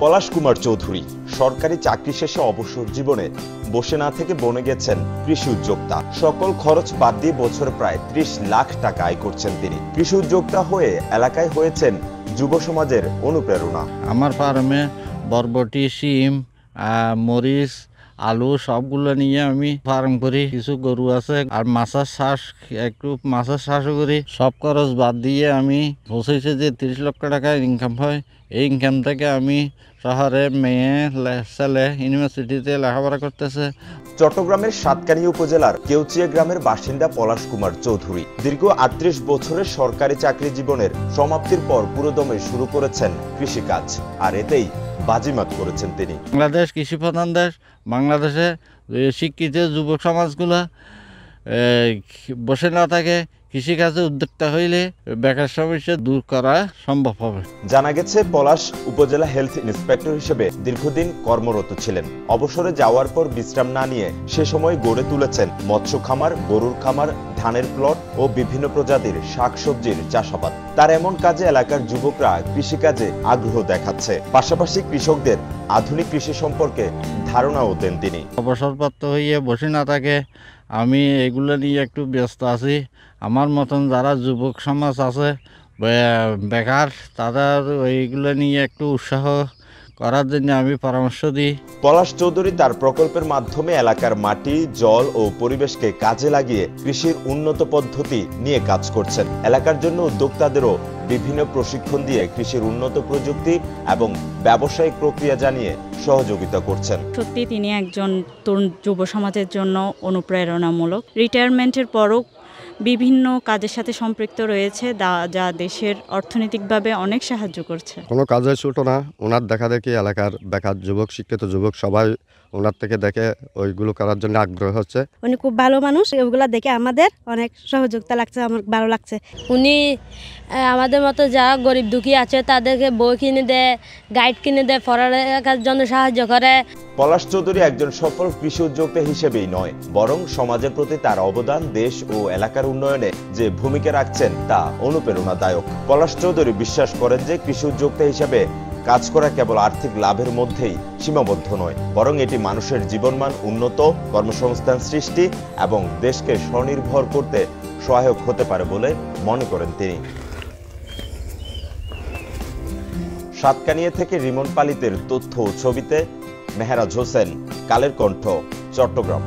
পলাশ কুমার চৌধুরী সরকারি চাকরি শেষে অবসর জীবনে বসে না থেকে বনে গেছেন কৃষি উদ্যোক্তা। সকল খরচ বাদ দিয়ে বছরে প্রায় ৩০ লাখ টাকা আয় করছেন তিনি। কৃষি উদ্যোক্তা হয়ে এলাকায় হয়েছেন যুব সমাজের অনুপ্রেরণা। আমার ফার্মে বরবটি, শিম, মরিচ, আলু সবগুলো নিয়ে আমি ফার্ম করি। কিছু গরু আছে আর মাছের চাষও করি। সব খরচ বাদ দিয়ে আমি পৌঁছেছি যে ৩০ লক্ষ টাকা ইনকাম হয়। এই ইনকাম থেকে আমি শহরে মেয়ে ছেলে ইউনিভার্সিটিতে লেখাপড়া করতেছে। চট্টগ্রামের সাতকানিয়া উপজেলার কেউচিয়া গ্রামের বাসিন্দা পলাশ কুমার চৌধুরী দীর্ঘ ৩৮ বছরের সরকারি চাকরি জীবনের সমাপ্তির পর পুরোদমে শুরু করেছেন কৃষিকাজ, আর এতেই বাজিমাত করেছেন তিনি। বাংলাদেশ কৃষি প্রধান দেশ। বাংলাদেশে শিক্ষিত যুবক সমাজগুলো বসে না থাকে, কৃষিকাজে উদ্যোক্তা হইলে বেকার সমস্যা দূর করা সম্ভব হবে। জানা গেছে পলাশ উপজেলা হেলথ ইন্সপেক্টর হিসেবে দীর্ঘদিন কর্মরত ছিলেন। অবসরে যাওয়ার পর বিশ্রাম না নিয়ে সে সময় গড়ে তুলেছেন মৎস্য খামার, গরুর খামার, ধানের প্লট ও বিভিন্ন প্রজাতির শাকসবজির চাষাবাদ। তার এমন কাজে এলাকার যুবকরা কৃষিকাজে আগ্রহ দেখাচ্ছে। পাশাপাশি কৃষকদের আধুনিক কৃষি সম্পর্কে ধারণাও দেন তিনি। অবসরপ্রাপ্ত হইয়ে বসে না থাকে, আমি এগুলো নিয়ে একটু ব্যস্ত আছি। আমার মতন যারা যুবক সমাজ আছে বেকার, তাদের এইগুলো নিয়ে একটু উৎসাহ করার জন্য আমি পরামর্শ দিই। পলাশ চৌধুরী তার প্রকল্পের মাধ্যমে এলাকার মাটি, জল ও পরিবেশকে কাজে লাগিয়ে কৃষির উন্নত পদ্ধতি নিয়ে কাজ করছেন। এলাকার জন্য উদ্যোক্তাদেরও বিভিন্ন প্রশিক্ষণ দিয়ে কৃষির উন্নত প্রযুক্তি এবং ব্যবসায়িক প্রক্রিয়া জানিয়ে সহযোগিতা করছেন। সত্যি তিনি একজন তরুণ যুব সমাজের জন্য অনুপ্রেরণামূলক। রিটায়ারমেন্টের পরও বিভিন্ন কাজের সাথে সম্পৃক্ত রয়েছে, যা দেশের অর্থনৈতিকভাবে অনেক সাহায্য করছে। কোনো কাজে ছোট না, ওনার দেখা দেখি এলাকার বেকার যুবক, শিক্ষিত যুবক সবাই ওনার থেকে দেখে ওইগুলো করার জন্য আগ্রহ হচ্ছে। উনি খুব ভালো মানুষ, ওইগুলো দেখে আমাদের অনেক সহযোগিতা লাগছে, আমার ভালো লাগছে। উনি আমাদের মতো যারা গরিব দুঃখী আছে তাদেরকে বই কিনে দেয়, গাইড কিনে দেয়, পড়ালেখার জন্য সাহায্য করে। পলাশ চৌধুরী একজন সফল কৃষি উদ্যোক্তা হিসেবেই নয়, বরং সমাজের প্রতি তার অবদান, দেশ ও এলাকার উন্নয়নে যে ভূমিকা রাখছেন তা অনুপ্রেরণাদায়ক। পলাশ চৌধুরী বিশ্বাস করেন যে কৃষি উদ্যোক্তা হিসেবে কাজ করা কেবল আর্থিক লাভের মধ্যেই সীমাবদ্ধ নয়, বরং এটি মানুষের জীবনমান উন্নত, কর্মসংস্থান সৃষ্টি এবং দেশকে স্বনির্ভর করতে সহায়ক হতে পারে বলে মনে করেন তিনি। সাতকানিয়া থেকে রিমন পালিতের তথ্য ও ছবিতে মেহেরাজ হোসেন, কালের কণ্ঠ, চট্টগ্রাম।